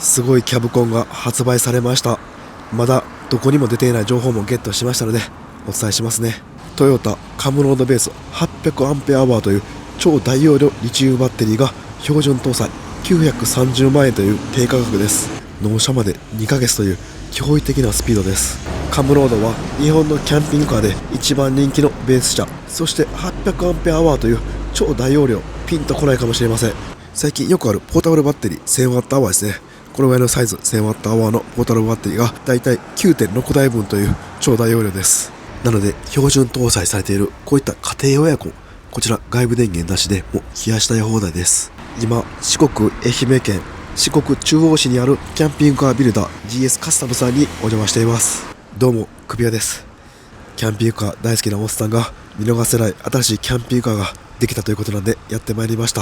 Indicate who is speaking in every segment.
Speaker 1: すごいキャブコンが発売されました。まだどこにも出ていない情報もゲットしましたのでお伝えしますね。トヨタカムロードベース 800Ah という超大容量リチウムバッテリーが標準搭載930万円という低価格です。納車まで2ヶ月という驚異的なスピードです。カムロードは日本のキャンピングカーで一番人気のベース車、そして 800Ah という超大容量、ピンとこないかもしれません。最近よくあるポータブルバッテリー 1000Wh ですね。このぐらいのサイズ 1000Wh のポータブルバッテリーがだいたい 9.6 台分という超大容量です。なので標準搭載されているこういった家庭用エアコン、こちら外部電源なしでもう冷やしたい放題です。今四国愛媛県四国中央市にあるキャンピングカービルダー GS カスタムさんにお邪魔しています。どうも首輪です。キャンピングカー大好きなおっさんが見逃せない新しいキャンピングカーができたということなんでやってまいりました。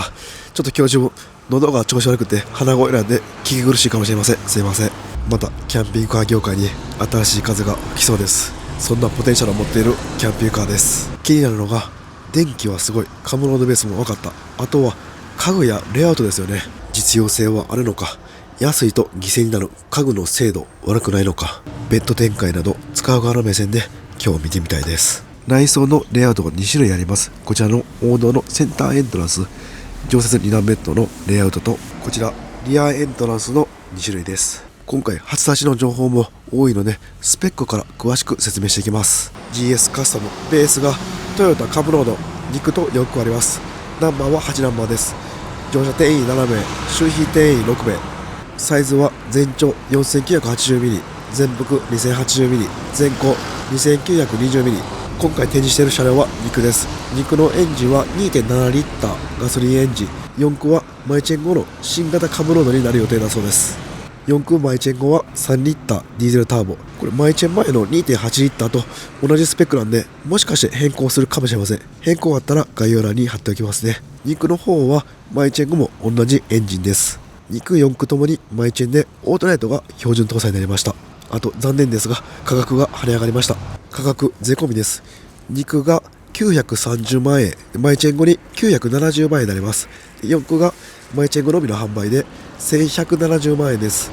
Speaker 1: ちょっと今日自分喉が調子悪くて鼻声なんで聞き苦しいかもしれません。すいません。またキャンピングカー業界に新しい風が吹きそうです。そんなポテンシャルを持っているキャンピングカーです。気になるのが電気はすごい、カムロードベースも分かった。あとは家具やレイアウトですよね。実用性はあるのか、安いと犠牲になる家具の精度悪くないのか、ベッド展開など使う側の目線で今日見てみたいです。内装のレイアウトが2種類あります。こちらの王道のセンターエントランス、常設2段ベッドのレイアウトと、こちらリアエントランスの2種類です。今回初出しの情報も多いのでスペックから詳しく説明していきます。 GS カスタムベースがトヨタカムロード2と4個あります。ナンバーは8ナンバーです。乗車定員7名、周費定員6名。サイズは全長 4980mm、全幅 2080mm、全高 2920mm。今回展示している車両は2区です。2区のエンジンは 2.7 リッターガソリンエンジン、4区はマイチェン後の新型カムロードになる予定だそうです。4区マイチェン後は3リッターディーゼルターボ、これマイチェン前の 2.8 リッターと同じスペックなんで、もしかして変更するかもしれません。変更あったら概要欄に貼っておきますね。2区の方はマイチェン後も同じエンジンです。2区4区ともにマイチェンでオートライトが標準搭載になりました。あと残念ですが価格が跳ね上がりました。価格税込みです。2区が930万円、マイチェン後に970万円になります。4区がマイチェン後のみの販売で1170万円です。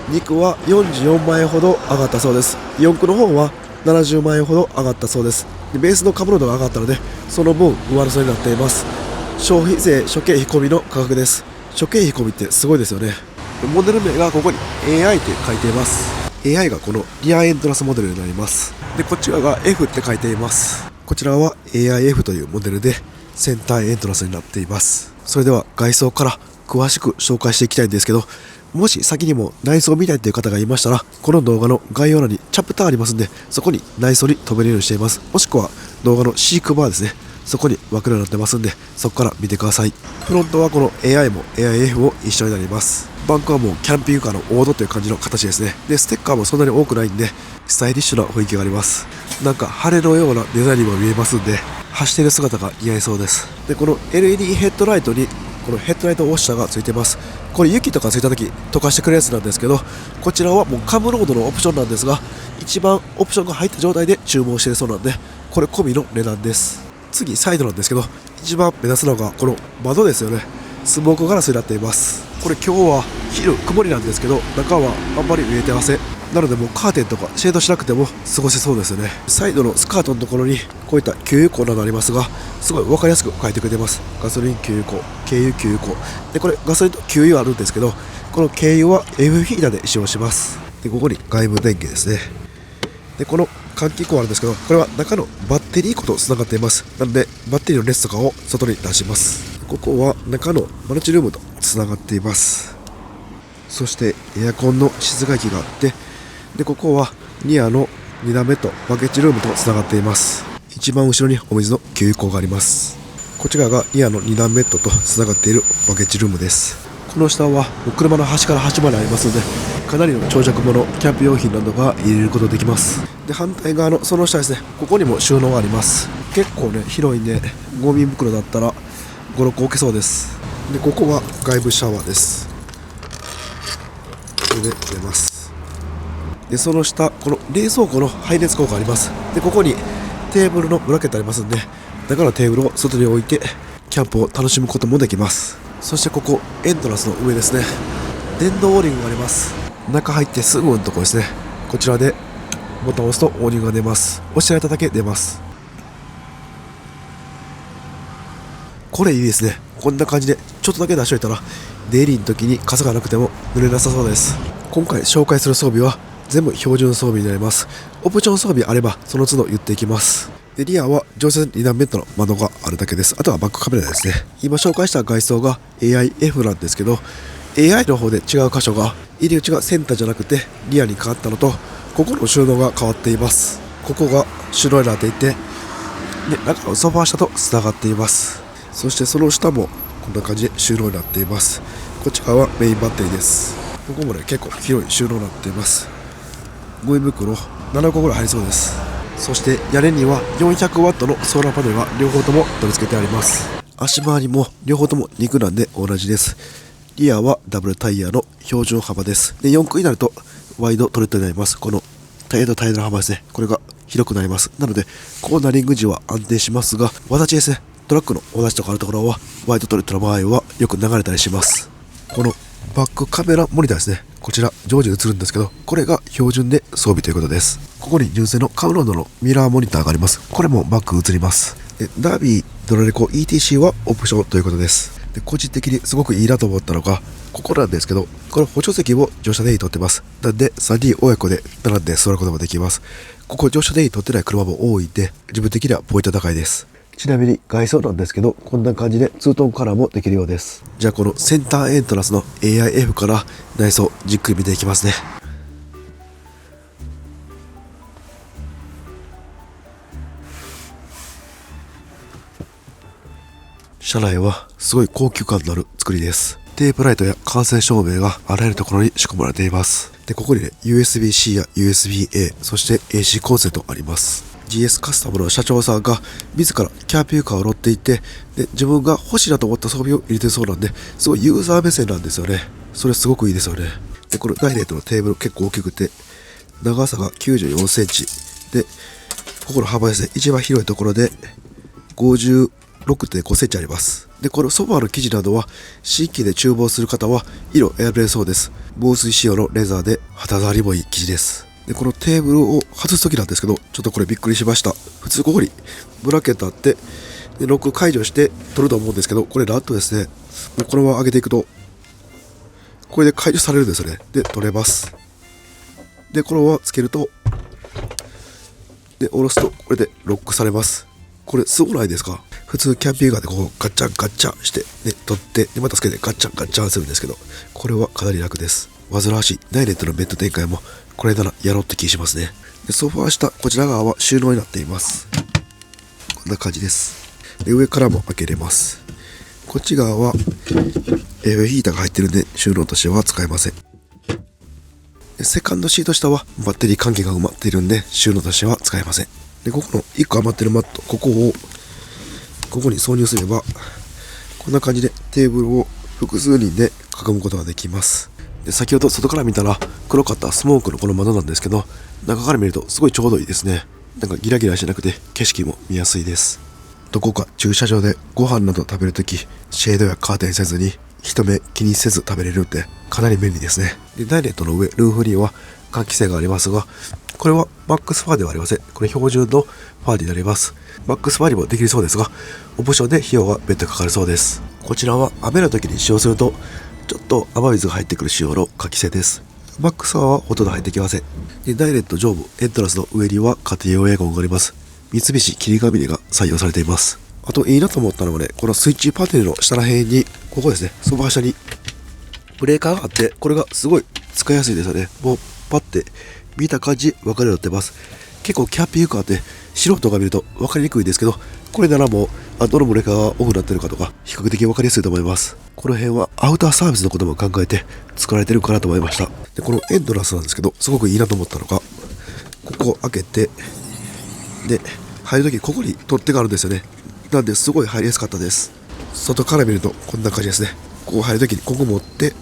Speaker 1: 2区は44万円ほど上がったそうです。4区の方は70万円ほど上がったそうです。ベースのカムロードが上がったのでその分上乗せになっています。消費税諸経費込みの価格です。諸経費込みってすごいですよね。モデル名がここに AI って書いています。 AI がこのリアエントランスモデルになります。でこっち側が F って書いています。こちらは AIF というモデルでセンターエントランスになっています。それでは外装から詳しく紹介していきたいんですけど、もし先にも内装を見たいという方がいましたら、この動画の概要欄にチャプターありますんで、そこに内装に飛べるようにしています。もしくは動画のシークバーですね、そこに分かるようになってますんで、そこから見てください。フロントはこの AI も AIF も一緒になります。バンクはもうキャンピングカーの王道という感じの形ですね。でステッカーもそんなに多くないんでスタイリッシュな雰囲気があります。なんか晴れのようなデザインにも見えますんで、走っている姿が似合いそうです。でこの LED ヘッドライトにこのヘッドライトウォッシャーがついてます。これ雪とかついた時溶かしてくれるやつなんですけど、こちらはもうカムロードのオプションなんですが、一番オプションが入った状態で注文しているそうなんで、これ込みの値段です。次サイドなんですけど、一番目立つのがこの窓ですよね。スモークガラスになっています。これ今日は昼曇りなんですけど、中はあんまり見えてません。なのでもうカーテンとかシェードしなくても過ごせそうですよね。サイドのスカートのところにこういった給油口などありますが、すごい分かりやすく書いてくれてます。ガソリン給油口、軽油給油口で、これガソリンと給油あるんですけど、この軽油は F ヒーターで使用します。でここに外部電源ですね。でこの換気口あるんですけど、これは中のバッテリー庫とつながっています。なのでバッテリーの熱とかを外に出します。ここは中のマルチルームとつながっています。そしてエアコンの室外機があって、でここはニアの2段ベッドバケッジルームとつながっています。一番後ろにお水の給油口があります。こっち側がニアの2段ベッドとつながっているバケッジルームです。この下は車の端から端までありますので、かなりの長尺物キャンプ用品などが入れることができます。で反対側のその下ですね、ここにも収納があります。結構ね広いんで、ゴミ袋だったら5、6個置けそうです。でここは外部シャワーです。これで出ます。でその下、この冷蔵庫の配熱口があります。でここにテーブルのブラケットありますんで、中のテーブルを外に置いてキャンプを楽しむこともできます。そしてここエントランスの上ですね、電動オーリングがあります。中入ってすぐのところですね。こちらでボタンを押すとオーリングが出ます。押してられただけ出ます。これいいですね。こんな感じでちょっとだけ出しといたら出入りの時に傘がなくても濡れなさそうです。今回紹介する装備は全部標準装備になります。オプション装備あればその都度言っていきます。でリアは乗船2段ベッドの窓があるだけです。あとはバックカメラですね。今紹介した外装が AIF なんですけど、 AI の方で違う箇所が入り口がセンターじゃなくてリアに変わったのと、ここの収納が変わっています。ここが収納になっていて、で中のソファー下とつながっています。そしてその下もこんな感じで収納になっています。こっち側はメインバッテリーです。ここもね結構広い収納になっています。ゴミ袋7個ぐらい入りそうです。そして屋根には 400W のソーラーパネルが両方とも取り付けてあります。足回りも両方とも肉なんで同じです。リアはダブルタイヤの標準幅です。で4駆になるとワイドトレッドになります。このタイヤとタイヤの幅ですね。これが広くなります。なのでコーナリング時は安定しますが、私ですね、トラックの同じところあるところはワイドトレッドの場合はよく流れたりします。このバックカメラモニターですね。こちら常時映るんですけど、これが標準で装備ということです。ここに純正のカムロードのミラーモニターがあります。これもバック映ります。でダービードラレコ ETC はオプションということです。で個人的にすごくいいなと思ったのがここなんですけど、これ補助席を乗車デイ取ってます。なんで3人親子で並んで座ることもできます。ここ乗車デイ取ってない車も多いんで、自分的にはポイント高いです。ちなみに外装なんですけど、こんな感じでツートンカラーもできるようです。じゃあこのセンターエントランスの AIF から内装じっくり見ていきますね。車内はすごい高級感のある作りです。テープライトや感染照明があらゆるところに仕込まれています。でここにね USB-C や USB-A、 そして AC コンセントあります。GS カスタムの社長さんが自らキャンピングカーを乗っていて、で自分が欲しいなと思った装備を入れてそうなんで、すごいユーザー目線なんですよね。それすごくいいですよね。でこのダイレクトのテーブル結構大きくて、長さが94センチで、ここの幅ですね、一番広いところで56.5センチあります。でこのソファーの生地などは新規で注文する方は色選べるそうです。防水仕様のレザーで肌触りもいい生地です。でこのテーブルを外すときなんですけど、ちょっとこれびっくりしました。普通ここにブラケットあって、でロック解除して取ると思うんですけど、これラットですね。このまま上げていくとこれで解除されるんですよね。で取れます。でこのままつけると、で下ろすとこれでロックされます。これすごくないですか？普通キャンピングカーでこうガッチャンガッチャンして、で取ってでまたつけてガッチャンガッチャンするんですけど、これはかなり楽です。煩わしいダイレクトのベッド展開もこれならやろうって気しますね。でソファー下こちら側は収納になっています。こんな感じです。で上からも開けれます。こっち側はエアヒーターが入ってるんで収納としては使えません。でセカンドシート下はバッテリー関係が埋まっているんで収納としては使えません。でここの1個余ってるマット、ここに挿入すればこんな感じでテーブルを複数人で囲むことができます。で先ほど外から見たら黒かったスモークのこの窓なんですけど、中から見るとすごいちょうどいいですね。なんかギラギラしなくて景色も見やすいです。どこか駐車場でご飯など食べるとき、シェードやカーテンせずに人目気にせず食べれるってかなり便利ですね。でダイレクトの上ルーフには換気扇がありますが、これはマックスファーではありません。これ標準のファーになります。マックスファーにもできるそうですが、オプションで費用が別途かかるそうです。こちらは雨の時に使用するとちょっと雨水が入ってくる仕様の換気扇です。マックスファーはほとんど入ってきません。でダイレクト上部エントランスの上には家庭用エアコンがあります。三菱霧ヶ峰が採用されています。あといいなと思ったのはね、このスイッチパネルの下ら辺にここですね、ソファー下にブレーカーがあって、これがすごい使いやすいですよね。もうパッて見た感じ分かるようになってます。結構キャンピングカーって素人が見ると分かりにくいですけど、これならもうどのブレーカーがオフになってるかとか比較的分かりやすいと思います。この辺はアウターサービスのことも考えて作られてるかなと思いました。でこのエントランスなんですけど、すごくいいなと思ったのが、ここを開けてで入るときここに取っ手があるんですよね。なんですごい入りやすかったです。外から見るとこんな感じですね。ここ入るときにここ持って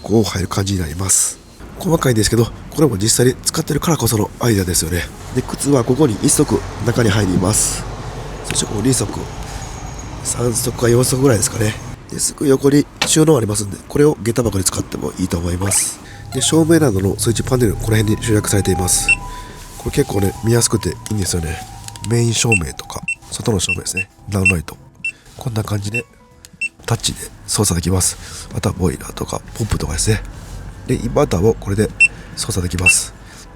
Speaker 1: こう入る感じになります。細かいんですけど、これも実際に使ってるからこそのアイデアですよね。で靴はここに1足中に入ります。そしてここ2足3足か4足ぐらいですかね。ですぐ横に収納ありますんで、これを下駄箱に使ってもいいと思います。で、照明などのスイッチパネル、この辺に集約されています。これ結構ね、見やすくていいんですよね。メイン照明とか、外の照明ですね。ダウンライト。こんな感じで、タッチで操作できます。あとはボイラーとか、ポンプとかですね。で、インバーターをこれで操作できます。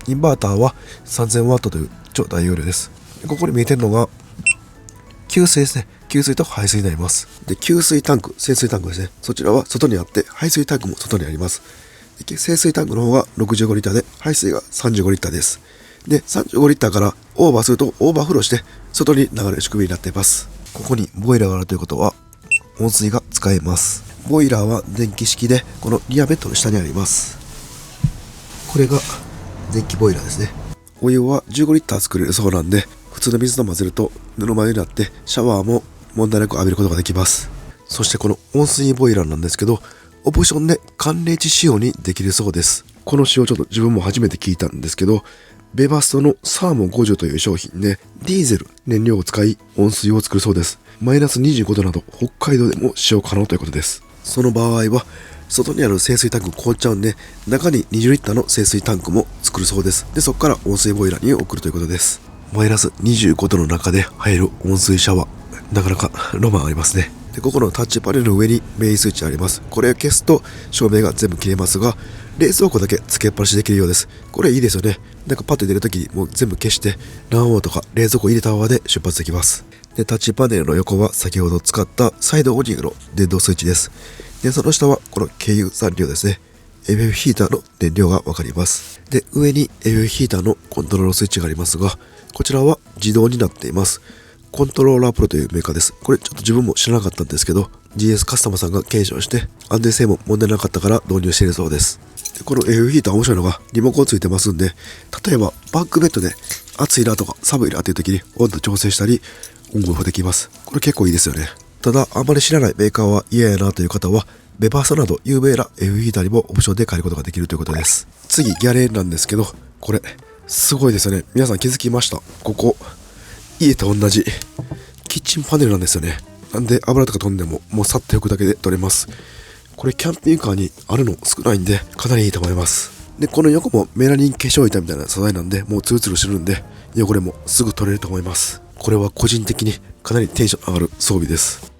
Speaker 1: インバーターは 3000W という超大容量です。ここに見えてるのが、給水ですね。給水と排水になります。で、給水タンク、清水タンクですね。そちらは外にあって、排水タンクも外にあります。で、清水タンクの方が65リッターで、排水が35リッターです。で、35リッターからオーバーするとオーバーフローして、外に流れる仕組みになっています。ここにボイラーがあるということは、温水が使えます。ボイラーは電気式で、このリアベッドの下にあります。これが電気ボイラーですね。お湯は15リッター作れるそうなんで、普通の水と混ぜるとぬるま湯になってシャワーも問題なく浴びることができます。そしてこの温水ボイラーなんですけど、オプションで寒冷地仕様にできるそうです。この仕様ちょっと自分も初めて聞いたんですけど、ベバストのサーモン50という商品でディーゼル燃料を使い温水を作るそうです。マイナス25度など北海道でも使用可能ということです。その場合は外にある清水タンク凍っちゃうんで、中に20リッターの清水タンクも作るそうです。で、そこから温水ボイラーに送るということです。マイナス25度の中で入る温水シャワー。なかなかロマンありますね。で、ここのタッチパネルの上にメインスイッチあります。これを消すと照明が全部切れますが、冷蔵庫だけつけっぱなしできるようです。これいいですよね。なんかパッと出るときにもう全部消して、卵黄とか冷蔵庫入れたままで出発できます。で、タッチパネルの横は先ほど使ったサイドオーニングの電動スイッチです。で、その下はこの軽油残量ですね。FF ヒーターの燃料がわかります。で、上に FF ヒーターのコントロールスイッチがありますが、こちらは自動になっています。コントローラープロというメーカーです。これちょっと自分も知らなかったんですけど、GS カスタマーさんが検証して安全性も問題なかったから導入しているそうです。で、この FF ヒーター面白いのがリモコンついてますんで、例えばバックベッドで暑いなとか寒いなという時に温度調整したり、音楽できます。これ結構いいですよね。ただ、あまり知らないメーカーは嫌やなという方は、ベバーストなど有名な F ヒーターにもオプションで変えることができるということです。次、ギャレーなんですけど、これ、すごいですよね。皆さん気づきました？ここ、家と同じ、キッチンパネルなんですよね。なんで油とか飛んでも、もうさっと置くだけで取れます。これ、キャンピングカーにあるの少ないんで、かなりいいと思います。で、この横もメラニン化粧板みたいな素材なんで、もうツルツルしてるんで、汚れもすぐ取れると思います。これは個人的にかなりテンション上がる装備です。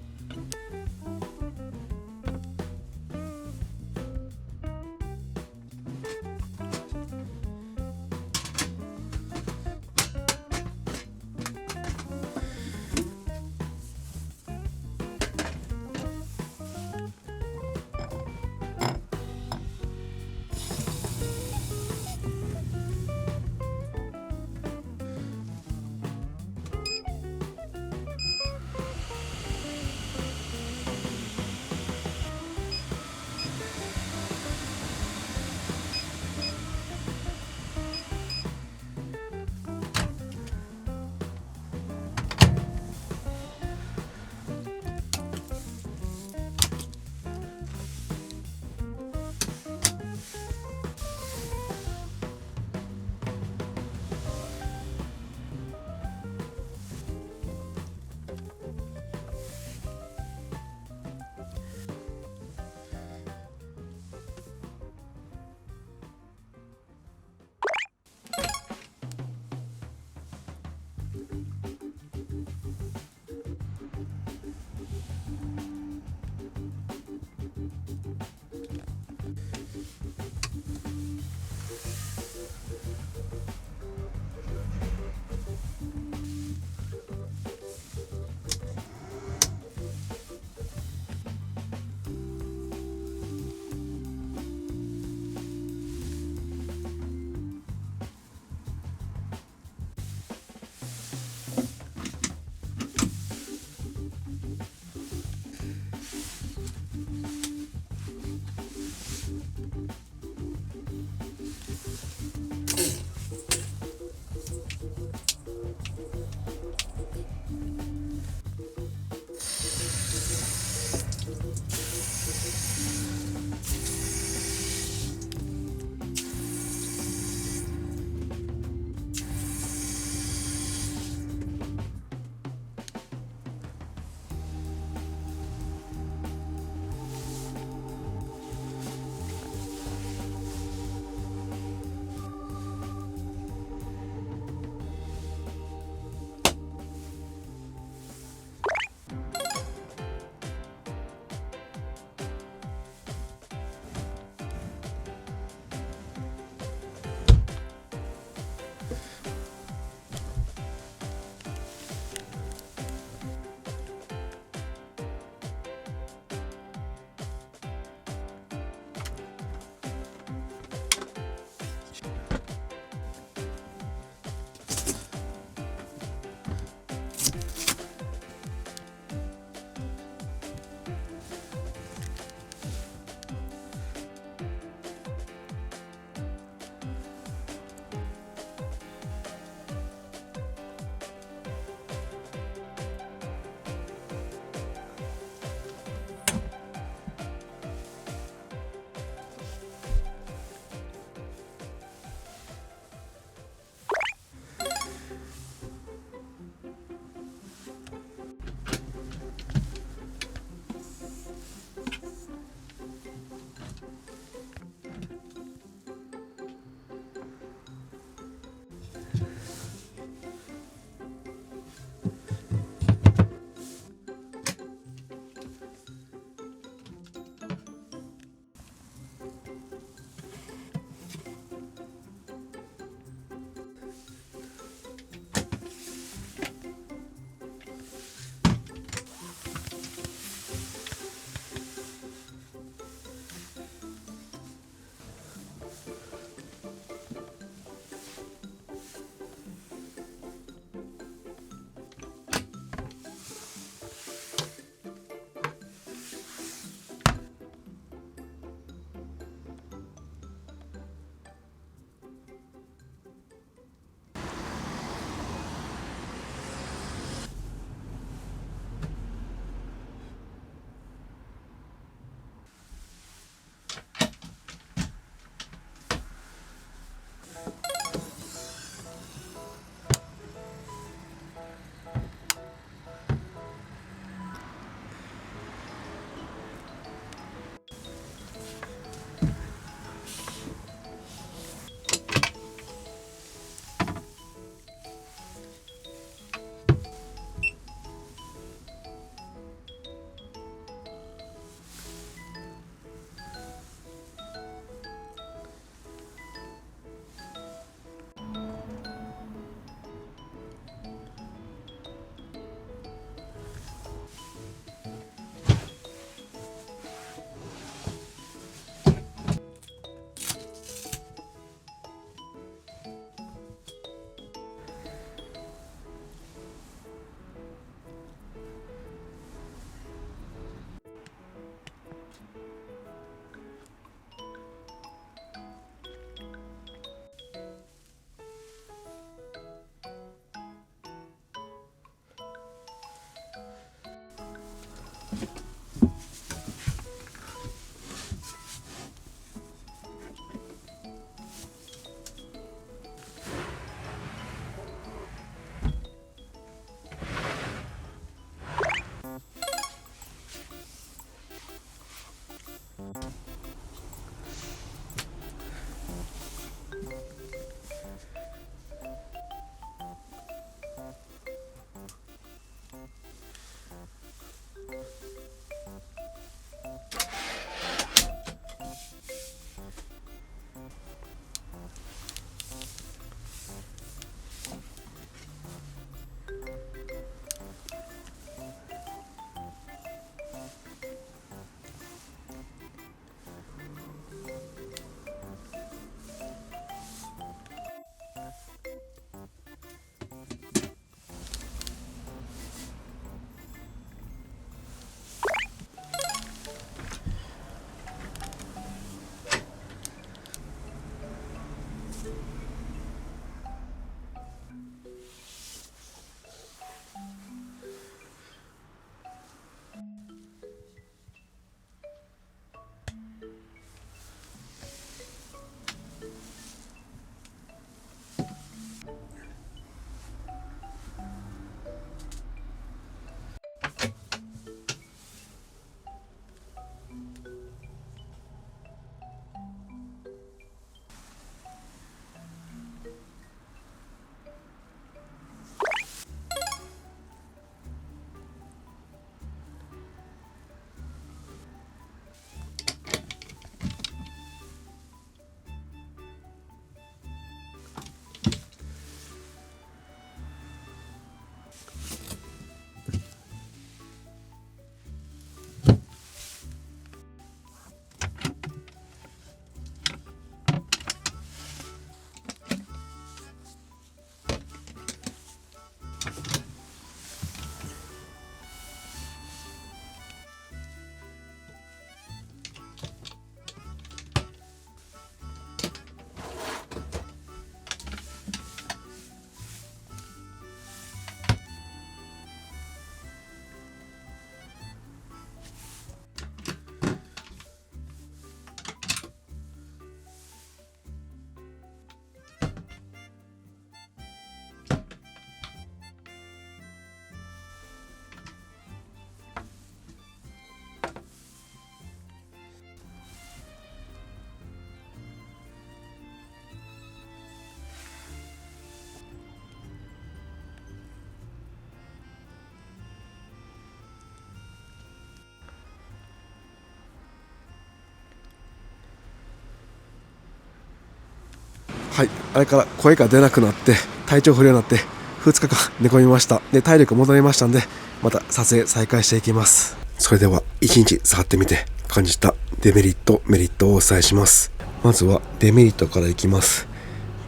Speaker 1: はい、あれから声が出なくなって体調不良になって2日間寝込みました。で、体力戻りましたんで、また撮影再開していきます。それでは1日触ってみて感じたデメリットメリットをお伝えします。まずはデメリットからいきます。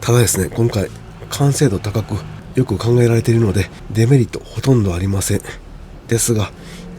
Speaker 1: ただですね、今回完成度高くよく考えられているのでデメリットほとんどありません。ですが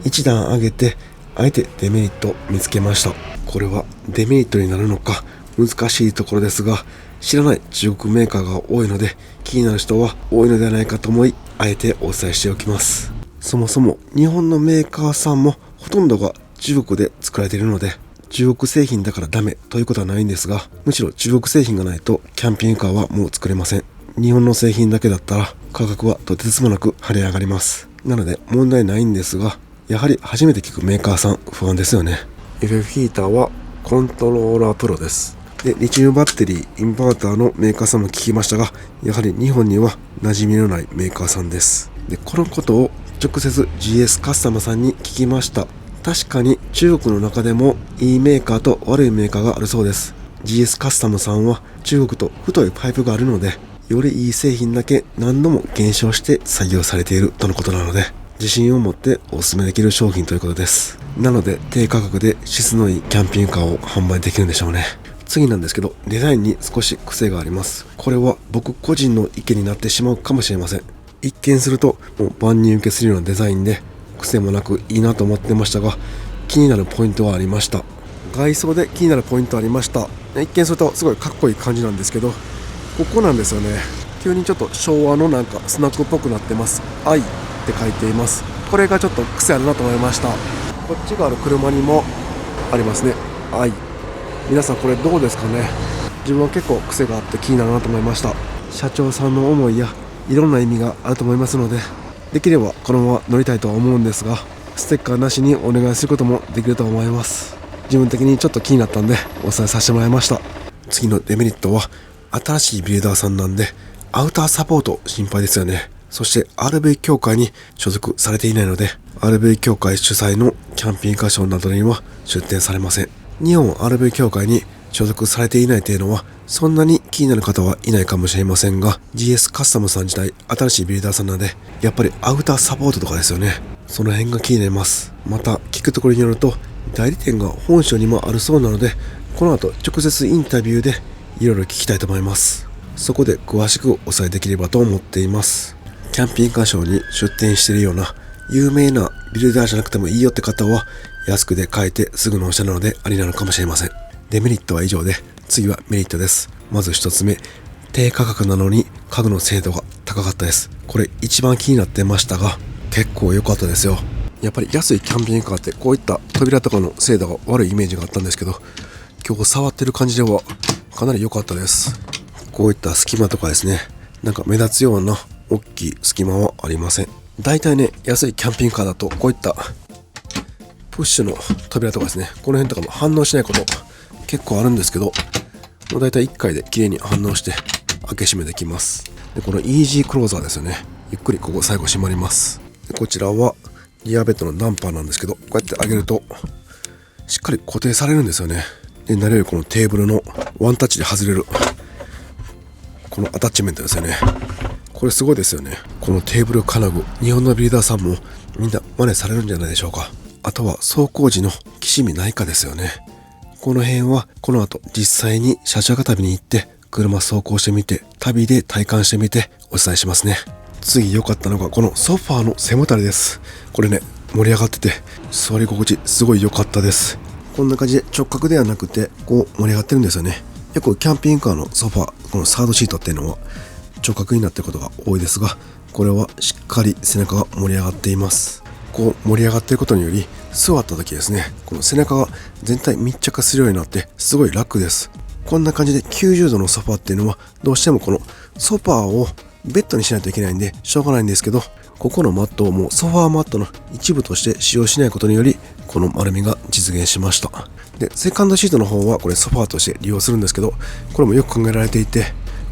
Speaker 1: 一段上げてあえてデメリットを見つけました。これはデメリットになるのか難しいところですが、知らない中国メーカーが多いので気になる人は多いのではないかと思い、あえてお伝えしておきます。そもそも日本のメーカーさんもほとんどが中国で作られているので、中国製品だからダメということはないんですが、むしろ中国製品がないとキャンピングカーはもう作れません。日本の製品だけだったら価格はとてつもなく跳ね上がります。なので問題ないんですが、やはり初めて聞くメーカーさん不安ですよね。FF ヒーターはコントローラープロです。で、リチウムバッテリーインバーターのメーカーさんも聞きましたが、やはり日本には馴染みのないメーカーさんです。で、このことを直接 GS カスタマーさんに聞きました。確かに中国の中でもいいメーカーと悪いメーカーがあるそうです。GS カスタムさんは中国と太いパイプがあるので、よりいい製品だけ何度も検証して採用されているとのことなので、自信を持ってお勧めできる商品ということです。なので低価格で質のいいキャンピングカーを販売できるんでしょうね。次なんですけど、デザインに少し癖があります。これは僕個人の意見になってしまうかもしれません。一見するともう万人受けするようなデザインで癖もなくいいなと思ってましたが、気になるポイントはありました。外装で気になるポイントありました。一見するとすごいかっこいい感じなんですけど、ここなんですよね。急にちょっと昭和のなんかスナックっぽくなってます。愛って書いています。これがちょっと癖あるなと思いました。こっちがある車にもありますね。はい、皆さんこれどうですかね。自分は結構癖があって気になるなと思いました。社長さんの思いやいろんな意味があると思いますので、できればこのまま乗りたいとは思うんですが、ステッカーなしにお願いすることもできると思います。自分的にちょっと気になったんでお伝えさせてもらいました。次のデメリットは、新しいビルダーさんなんでアウターサポート心配ですよね。そして RV 協会に所属されていないので、 RV 協会主催のキャンピングカーショーなどには出展されません。日本 RV 協会に所属されていないというのはそんなに気になる方はいないかもしれませんが、 GS カスタムさん自体新しいビルダーさんなので、やっぱりアウターサポートとかですよね。その辺が気になります。また聞くところによると代理店が本社にもあるそうなので、この後直接インタビューでいろいろ聞きたいと思います。そこで詳しくお伝えできればと思っています。キャンピングカーショーに出店しているような有名なビルダーじゃなくてもいいよって方は、安くで買えてすぐ納車なのでありなのかもしれません。デメリットは以上で、次はメリットです。まず一つ目、低価格なのに家具の精度が高かったです。これ一番気になってましたが、結構良かったですよ。やっぱり安いキャンピングカーってこういった扉とかの精度が悪いイメージがあったんですけど、今日触ってる感じではかなり良かったです。こういった隙間とかですね、なんか目立つような大きい隙間はありません。だいたいね、安いキャンピングカーだとこういったプッシュの扉とかですね、この辺とかも反応しないこと結構あるんですけど、もうだいたい1回で綺麗に反応して開け閉めできます。でこのイージークローザーですよね、ゆっくりここ最後閉まります。でこちらはリアベッドのダンパーなんですけど、こうやって上げるとしっかり固定されるんですよね。で慣れるこのテーブルのワンタッチで外れるこのアタッチメントですよね。これすごいですよね。このテーブル金具、日本のビルダーさんもみんな真似されるんじゃないでしょうか。あとは走行時のきしみないかですよね。この辺はこの後実際に車中旅に行って車走行してみて、旅で体感してみてお伝えしますね。次良かったのがこのソファーの背もたれです。これね、盛り上がってて座り心地すごい良かったです。こんな感じで直角ではなくてこう盛り上がってるんですよね。よくキャンピングカーのソファー、このサードシートっていうのは直角になっていることが多いですが、これはしっかり背中が盛り上がっています。こう盛り上がっていることにより座った時ですね、この背中が全体密着するようになってすごい楽です。こんな感じで90度のソファーっていうのはどうしてもこのソファーをベッドにしないといけないんでしょうがないんですけど、ここのマットをもうソファーマットの一部として使用しないことによりこの丸みが実現しました。でセカンドシートの方はこれソファーとして利用するんですけど、これもよく考えられていて、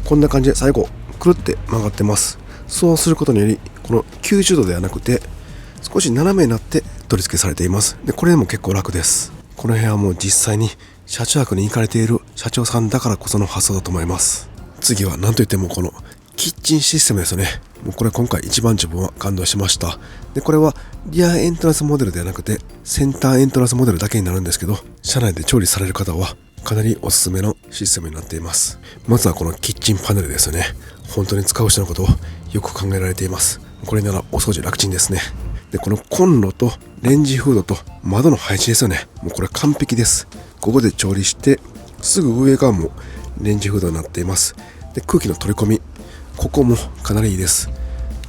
Speaker 1: こんな感じで最後くるって曲がってます。そうすることによりこの90度ではなくて少し斜めになって取り付けされています。でこれでも結構楽です。この辺はもう実際に車中泊に行かれている社長さんだからこその発想だと思います。次は何といってもこのキッチンシステムですよね。もうこれ今回一番自分は感動しました。でこれはリアエントランスモデルではなくてセンターエントランスモデルだけになるんですけど、車内で調理される方はかなりおすすめのシステムになっています。まずはこのキッチンパネルですよね。本当に使う人のことをよく考えられています。これならお掃除楽ちんですね。でこのコンロとレンジフードと窓の配置ですよね。もうこれ完璧です。ここで調理してすぐ上側もレンジフードになっています。で空気の取り込み、ここもかなりいいです。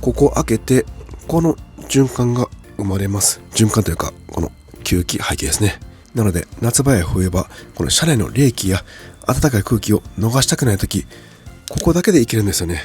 Speaker 1: ここを開けてこの循環が生まれます。循環というかこの吸気排気ですね。なので夏場や冬場、この車内の冷気や暖かい空気を逃したくないとき、ここだけでいけるんですよね。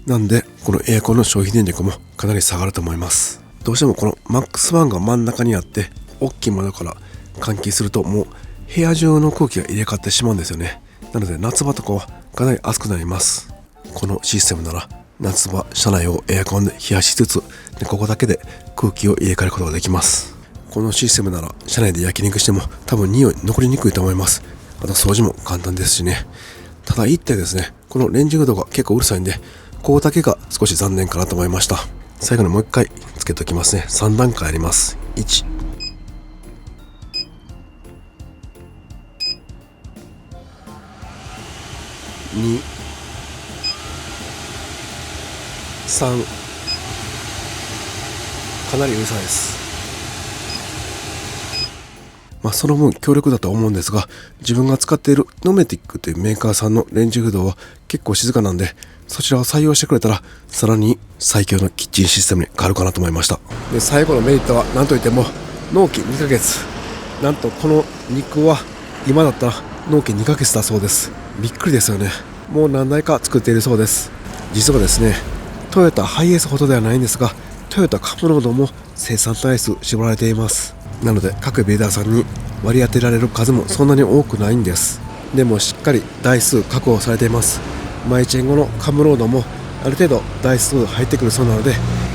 Speaker 1: なんでこのエアコンの消費電力もかなり下がると思います。どうしてもこのマックス1が真ん中にあって大きい窓から換気するともう部屋中の空気が入れ替わってしまうんですよね。なので夏場とかはかなり暑くなります。このシステムなら夏場車内をエアコンで冷やしつつ、でここだけで空気を入れ替えることができます。このシステムなら車内で焼肉しても多分匂い残りにくいと思います。あと掃除も簡単ですしね。ただ一点ですね、このレンジフードが結構うるさいんで、ここだけが少し残念かなと思いました。最後にもう一回つけておきますね。3段階あります。1、2、3、かなりうるさいです。その分強力だと思うんですが、自分が使っているノメティックというメーカーさんのレンジフードは結構静かなんで、そちらを採用してくれたらさらに最強のキッチンシステムに変わるかなと思いました。で最後のメリットは何といっても納期2ヶ月。なんとこの肉は今だったら納期2ヶ月だそうです。びっくりですよね。もう何台か作っているそうです。実はですね、トヨタハイエースほどではないんですが、トヨタカムロードも生産台数絞られています。なので各ビルダーさんに割り当てられる数もそんなに多くないんです。でもしっかり台数確保されています。マイチェン後のカムロードもある程度台数入ってくるそうなので、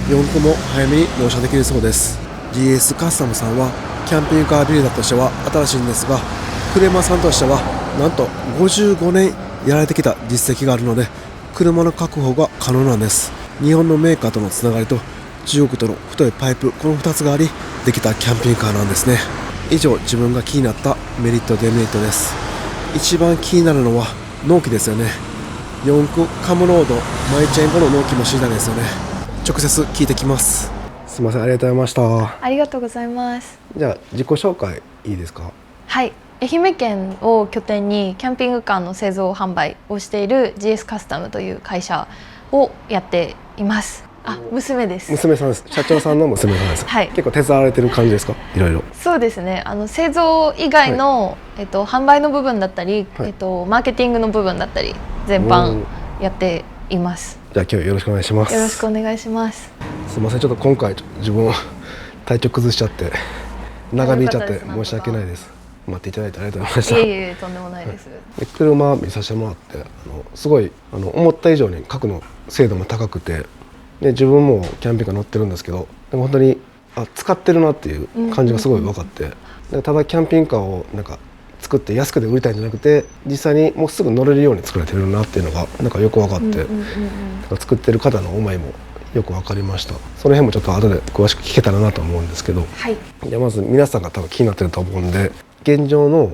Speaker 1: 4個も早めに納車できるそうです。 GS カスタムさんはキャンピングカービルダーとしては新しいんですが、車さんとしてはなんと55年やられてきた実績があるので、車の確保が可能なんです。日本のメーカーとのつながりと中国との太いパイプ、この2つがありできたキャンピングカーなんですね。以上、自分が気になったメリットデメリットです。一番気になるのは納期ですよね。4区カムロードマイチェン後の納期も知りたいですよね。直接聞いてきます。すみません、ありがとうございました。
Speaker 2: ありがとうございます。
Speaker 1: じゃあ自己紹介いいですか？
Speaker 2: はい、愛媛県を拠点にキャンピングカーの製造販売をしている GS カスタムという会社をやっています。娘です。
Speaker 1: 娘さんです。社長さんの娘さんです。
Speaker 2: はい、
Speaker 1: 結構手伝われてる感じですか？いろいろ。
Speaker 2: そうですね。製造以外の、販売の部分だったり、マーケティングの部分だったり全般やっています。
Speaker 1: じゃあ今日よろしくお願いします。
Speaker 2: よろしくお願いします。
Speaker 1: すみません、ちょっと今回自分体調崩しちゃって長引いちゃって申し訳ないです。待っていただいてありがとうございました。
Speaker 2: いえいえ、とんでもないです。
Speaker 1: で車見させてもらってすごい思った以上に核の精度も高くて、で自分もキャンピングカー乗ってるんですけど、でも本当に使ってるなっていう感じがすごい分かって、でただキャンピングカーをなんか作って安くで売りたいんじゃなくて、実際にもうすぐ乗れるように作られてるなっていうのがなんかよく分かって、作ってる方の思いもよく分かりました。その辺もちょっと後で詳しく聞けたらなと思うんですけど、
Speaker 2: はい、
Speaker 1: じゃあまず皆さんが多分気になってると思うんで、現状の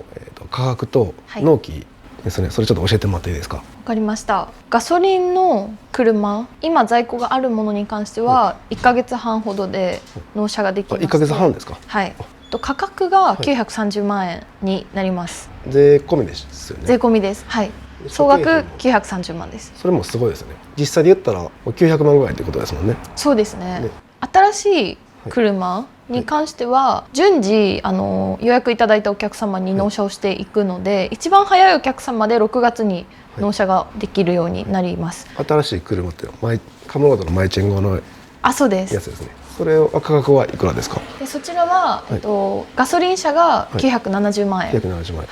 Speaker 1: 価格と納期ですね、それちょっと教えてもらっていいですか？わ
Speaker 2: かりました。ガソリンの車、今在庫があるものに関しては1ヶ月半ほどで納車ができまして、
Speaker 1: 1ヶ月半ですか？
Speaker 2: はい。価格が930万円になります。
Speaker 1: 税込みですよね？
Speaker 2: 税込みです。はい。総額930万です。
Speaker 1: それもすごいですね。実際で言ったら900万ぐらいということですもんね。
Speaker 2: そうですね。新しい車に関しては順次予約いただいたお客様に納車をしていくので、一番早いお客様で6月に納車ができるようになります。
Speaker 1: 新しい車ってカムロードのマイチェン号の
Speaker 2: そうです。
Speaker 1: やつですね。それ価格はいくらですか？
Speaker 2: でそちらは、ガソリン車が970万円、
Speaker 1: 970万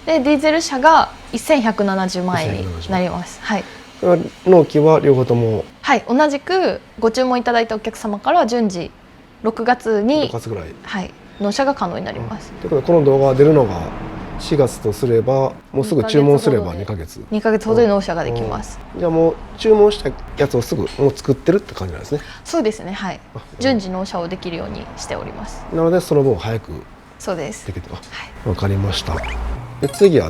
Speaker 1: 円、
Speaker 2: でディーゼル車が1170万円になります。はい。
Speaker 1: 納期は両方とも、
Speaker 2: はい、同じくご注文いただいたお客様から順次6月に
Speaker 1: 6月ぐらい、
Speaker 2: はい、納車が可能になります。
Speaker 1: ということでこの動画が出るのが4月とすれば、もうすぐ注文すれば2ヶ月
Speaker 2: ほどで納車ができます。
Speaker 1: じゃあもう注文したやつをすぐもう作ってるって感じなんですね。
Speaker 2: そうですね。はい。順次納車をできるようにしております。
Speaker 1: なのでその分早く
Speaker 2: そうです
Speaker 1: できて、わかりました。で次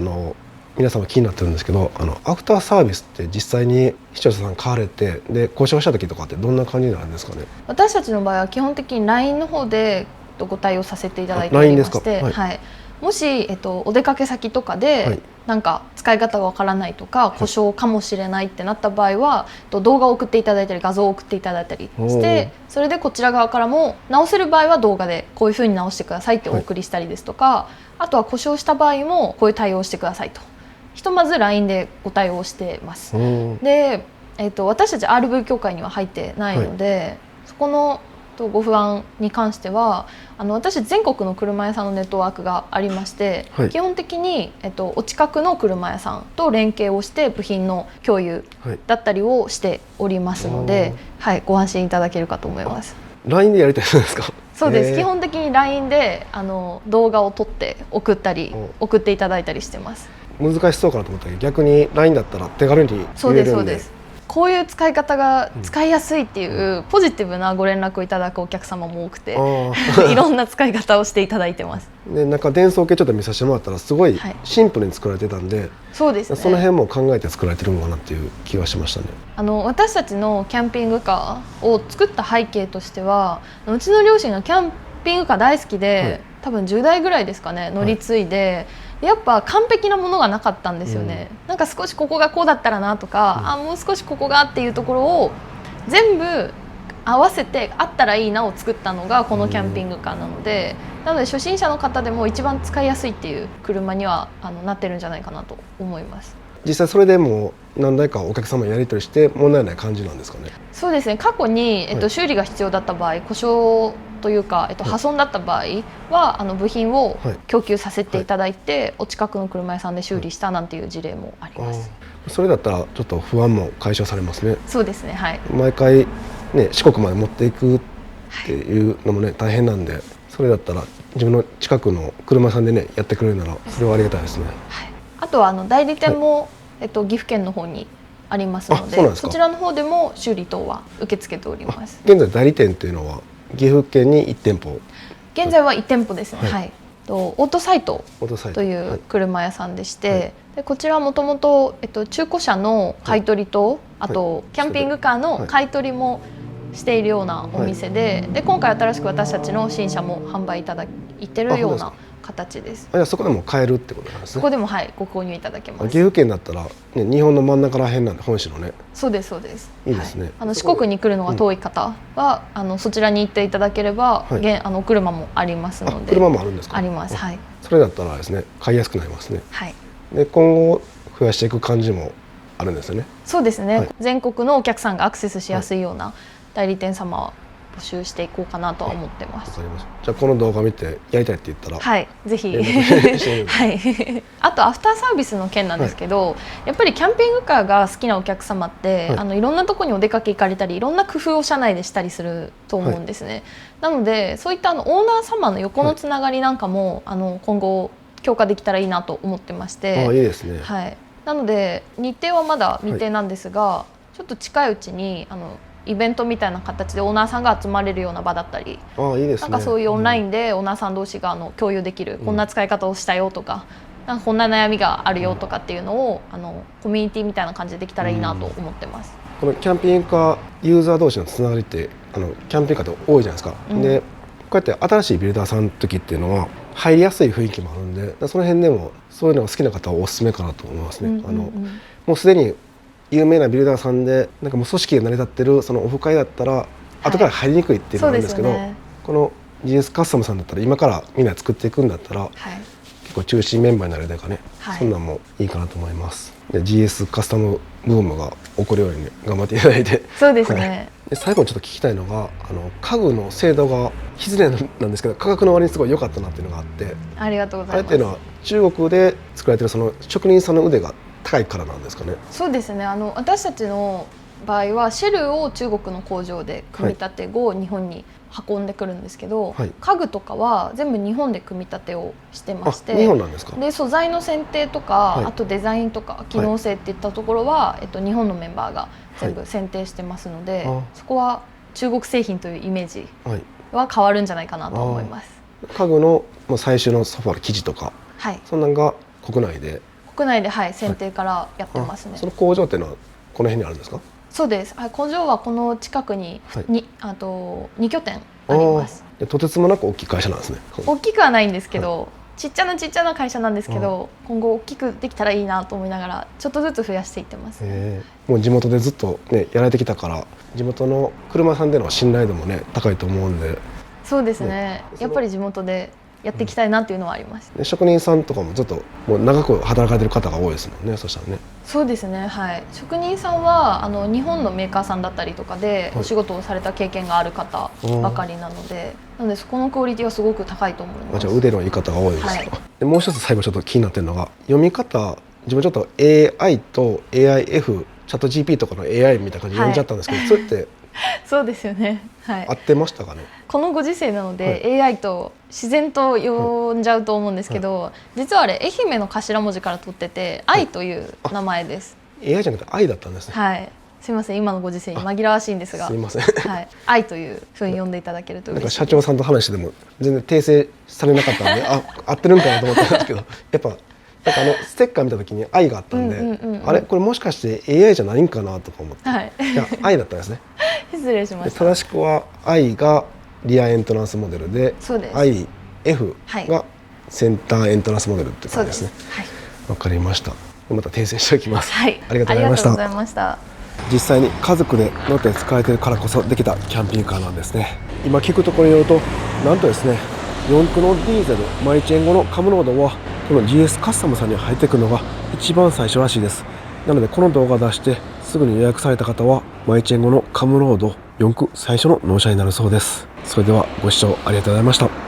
Speaker 1: 皆様気になってるんですけど、アフターサービスって実際に視聴者さん買われて、で故障した時とかってどんな感じになるんですかね？
Speaker 2: 私たちの場合は基本的に LINE の方でご対応させていただいておりまして、はい、もし、お出かけ先とかで、なんか使い方がわからないとか故障かもしれないってなった場合は、動画を送っていただいたり画像を送っていただいたりして、それでこちら側からも直せる場合は動画でこういうふうに直してくださいってお送りしたりですとか、あとは故障した場合もこういう対応をしてくださいと、ひとまず LINE でご対応してます。で、私たち RV 協会には入ってないので、そこのご不安に関しては私全国の車屋さんのネットワークがありまして、基本的に、お近くの車屋さんと連携をして部品の共有だったりをしておりますので、ご安心いただけるかと思います。
Speaker 1: LINE でやりたいんですか？
Speaker 2: そうです。基本的に LINE で動画を撮って送ったり送っていただいたりしてます。
Speaker 1: 難しそうかなと思ったけど、逆に LINE だったら手軽に言えるんで。
Speaker 2: そうです、そうです。こういう使い方が使いやすいっていうポジティブなご連絡をいただくお客様も多くていろんな使い方をしていただいてます。
Speaker 1: でなんか伝送系ちょっと見させてもらったらすごいシンプルに作られてたんで、
Speaker 2: そうですね、
Speaker 1: その辺も考えて作られてるのかなっていう気がしましたね。
Speaker 2: 私たちのキャンピングカーを作った背景としては、うちの両親がキャンピングカー大好きで、多分10台ぐらいですかね乗り継いで、やっぱ完璧なものがなかったんですよね。なんか少しここがこうだったらなとか、もう少しここがっていうところを全部合わせてあったらいいなを作ったのがこのキャンピングカーなので、なので初心者の方でも一番使いやすいっていう車にはなってるんじゃないかなと思います。
Speaker 3: 実際それでも何台かお客様やり取りして問題ない感じなんですかね。
Speaker 2: そうですね、過去に、修理が必要だった場合、故障というか、破損だった場合は部品を供給させていただいて、お近くの車屋さんで修理したなんていう事例もあります。
Speaker 3: それだったらちょっと不安も解消されますね。
Speaker 2: そうですね、はい。
Speaker 3: 毎回ね、四国まで持っていくっていうのもね、大変なんで、それだったら自分の近くの車さんでねやってくれるならそれはありがたいですね。
Speaker 2: はい、あとは代理店も、岐阜県の方にありますので、そちらの方でも修理等は受け付けております。
Speaker 3: 現在代理店っていうのは岐阜県に1店舗。
Speaker 2: 現在は1店舗ですね。はい。オートサイトという車屋さんでして、でこちらはもともと中古車の買い取りと、あとキャンピングカーの買い取りもしているようなお店で、今回新しく私たちの新車も販売いただいてるような形です。
Speaker 3: そこでも買えるってことなんですね。
Speaker 2: そこでもご購入いただけます。
Speaker 3: 岐阜県だったら、ね、日本の真ん中ら辺なんで、本州のね。
Speaker 2: そうですそうです。
Speaker 3: いいですね。
Speaker 2: 四国に来るのが遠い方は、そちらに行っていただければ、お車もありますので。
Speaker 3: 車もあるんですか。
Speaker 2: あります。はい。
Speaker 3: それだったらですね、買いやすくなりますね。
Speaker 2: はい。
Speaker 3: で今後増やしていく感じもあるんですよね。
Speaker 2: そうですね。全国のお客さんがアクセスしやすいような代理店様は募集していこうかなとは思ってます。
Speaker 3: わかりました。じゃあこの動画見てやりたいって言ったら、
Speaker 2: はい、ぜひはい。あとアフターサービスの件なんですけど、やっぱりキャンピングカーが好きなお客様って、いろんなところにお出かけ行かれたり、いろんな工夫を車内でしたりすると思うんですね。なのでそういったオーナー様の横のつながりなんかも、今後強化できたらいいなと思ってまして。
Speaker 3: いいですね。
Speaker 2: はい。なので日程はまだ未定なんですが、ちょっと近いうちにイベントみたいな形でオーナーさんが集まれるような場だったり、
Speaker 3: いいですね、
Speaker 2: なんかそういうオンラインでオーナーさん同士が共有できる、こんな使い方をしたよとか、なんかこんな悩みがあるよとかっていうのをコミュニティみたいな感じでできたらいいなと思ってます。
Speaker 3: このキャンピングカーユーザー同士のつながりってキャンピングカーって多いじゃないですか。でこうやって新しいビルダーさんの時っていうのは入りやすい雰囲気もあるんで、その辺でもそういうのが好きな方はおすすめかなと思いますね。もうすでに有名なビルダーさんでなんかもう組織が成り立ってるそのオフ会だったら後から入りにくいっていうのがあるんですけど、この GS カスタムさんだったら今からみんな作っていくんだったら、結構中心メンバーになれるとかね、そんなんもいいかなと思います。で GS カスタムブームが起こるように、ね、頑張っていただいて。
Speaker 2: そうですね。
Speaker 3: で最後にちょっと聞きたいのが家具の精度が失礼なんですけど価格の割にすごい良かったなっていうのがあって、
Speaker 2: ありがとうございます。
Speaker 3: あれっていうのは中国で作られてるその職人さんの腕が高いからなんですかね。
Speaker 2: そうですね。私たちの場合はシェルを中国の工場で組み立て後、日本に運んでくるんですけど、家具とかは全部日本で組み立てをしてまして、
Speaker 3: 日本なんですか。
Speaker 2: で素材の選定とか、あとデザインとか機能性っていったところは、日本のメンバーが全部選定してますので、そこは中国製品というイメージは変わるんじゃないかなと思います。
Speaker 3: 家具の最終のソファーの生地とか、そんなのが国内で
Speaker 2: 選定からやってますね。
Speaker 3: その工場っていうのはこの辺にあるんですか。
Speaker 2: そうです。工場はこの近くにあと2拠点あります。
Speaker 3: とてつもなく大きい会社なんですね。
Speaker 2: 大きくはないんですけど、ちっちゃな会社なんですけど、今後大きくできたらいいなと思いながらちょっとずつ増やしていってます。
Speaker 3: もう地元でずっとねやられてきたから、地元の車さんでの信頼度もね高いと思うんで。
Speaker 2: そうですね。やっぱり地元でやっていきたいなっていうのはあります。
Speaker 3: 職人さんとかもずっともう長く働かれてる方が多いですもんね。そしたらね。
Speaker 2: そうですね。はい。職人さんは日本のメーカーさんだったりとかでお仕事をされた経験がある方ばかりなので、そこのクオリティはすごく高いと思います。
Speaker 3: じゃあ腕のいい方が多いですか。でもう一つ最後ちょっと気になってるのが読み方。自分ちょっと AI と AIF チャット GP とかの AI みたいな感じで読んじゃったんですけど、それって
Speaker 2: そうですよね。はい。
Speaker 3: 合ってましたかね。
Speaker 2: このご時世なので、AI と自然と呼んじゃうと思うんですけど、実はあれ愛媛の頭文字から取ってて、愛という名前です。
Speaker 3: AI じゃなくて愛だったんですね。
Speaker 2: はい。すみません、今のご時世に紛らわしいんですが、
Speaker 3: すみません。
Speaker 2: はい。愛というふうに呼んでいただけると嬉しいです。
Speaker 3: なんか社長さんと話しても全然訂正されなかったんで、合ってるんかなと思ったんですけど、やっぱなんかステッカー見た時に愛があったんで、あれこれもしかして AI じゃないんかなとか思って、いや愛だったんですね。
Speaker 2: 失礼しました。
Speaker 3: 正しくは愛がリアエントランスモデルで、IF がセンターエントランスモデルって感じですね。わかりました。また訂正しておきます。
Speaker 2: はい。
Speaker 3: ありがとうございました。
Speaker 2: ありがとうございました。
Speaker 3: 実際に家族で乗って使えてるからこそできたキャンピングカーなんですね。今聞くところによると、なんとですね、4駆のディーゼルマイチェンゴのカムロードはこの GS カスタムさんに入ってくるのが一番最初らしいです。なのでこの動画出してすぐに予約された方はマイチェンゴのカムロード4駆最初の納車になるそうです。それではご視聴ありがとうございました。